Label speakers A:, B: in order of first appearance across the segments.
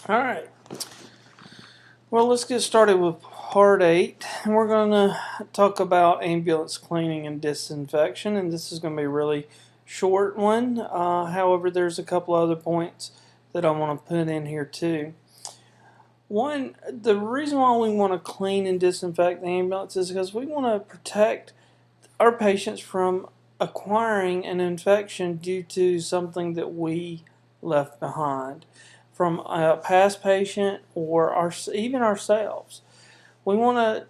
A: All right. Well, let's get started with part 8. And we're going to talk about ambulance cleaning and disinfection. And this is going to be a really short one. However, there's a couple other points that I want to put in here too. One, the reason why we want to clean and disinfect the ambulance is because we want to protect our patients from acquiring an infection due to something that we left behind from a past patient or even ourselves. We want to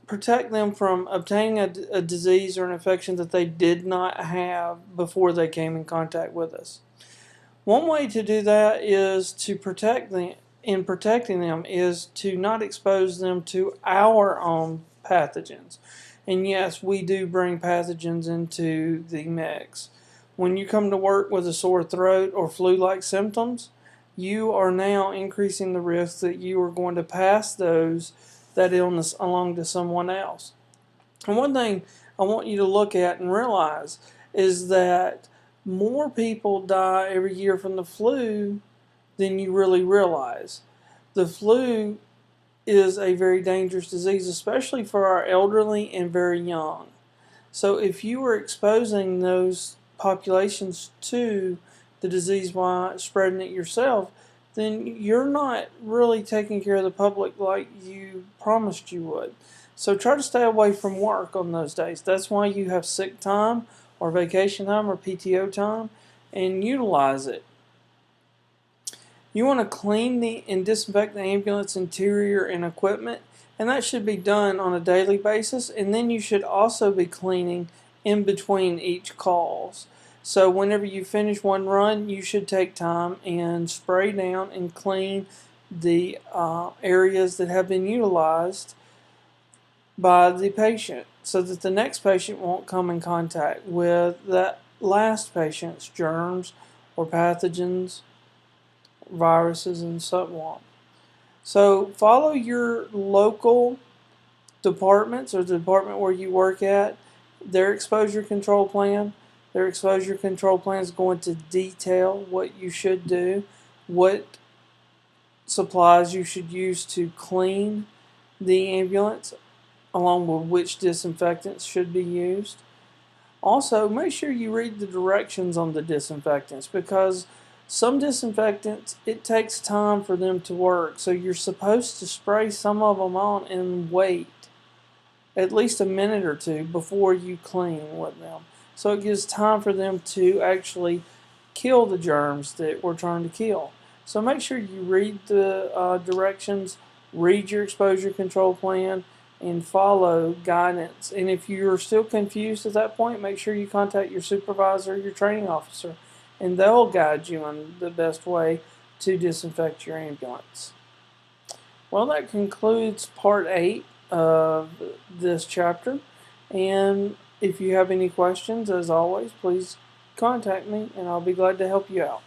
A: protect them from obtaining a disease or an infection that they did not have before they came in contact with us. One way to do that is to protect them. In protecting them is to not expose them to our own pathogens. And yes, we do bring pathogens into the mix. When you come to work with a sore throat or flu-like symptoms, you are now increasing the risk that you are going to pass that illness along to someone else. And one thing I want you to look at and realize is that more people die every year from the flu than you really realize. The flu is a very dangerous disease, especially for our elderly and very young. So if you are exposing those populations to the disease while spreading it yourself, then you're not really taking care of the public like you promised you would. So try to stay away from work on those days. That's why you have sick time or vacation time or PTO time, and utilize it. You want to clean and disinfect the ambulance interior and equipment, and that should be done on a daily basis. And then you should also be cleaning in between each calls. So whenever you finish one run, you should take time and spray down and clean the areas that have been utilized by the patient, so that the next patient won't come in contact with that last patient's germs or pathogens, viruses, and so on. So follow your local departments or the department where you work at, their exposure control plan. Their exposure control plan is going to detail what you should do, what supplies you should use to clean the ambulance, along with which disinfectants should be used. Also, make sure you read the directions on the disinfectants, because some disinfectants, it takes time for them to work. So you're supposed to spray some of them on and wait at least a minute or two before you clean with them. So it gives time for them to actually kill the germs that we're trying to kill. So make sure you read the directions, read your exposure control plan, and follow guidance. And if you're still confused at that point, make sure you contact your supervisor or your training officer, and they'll guide you on the best way to disinfect your ambulance. Well, that concludes part 8 of this chapter. And if you have any questions, as always, please contact me, and I'll be glad to help you out.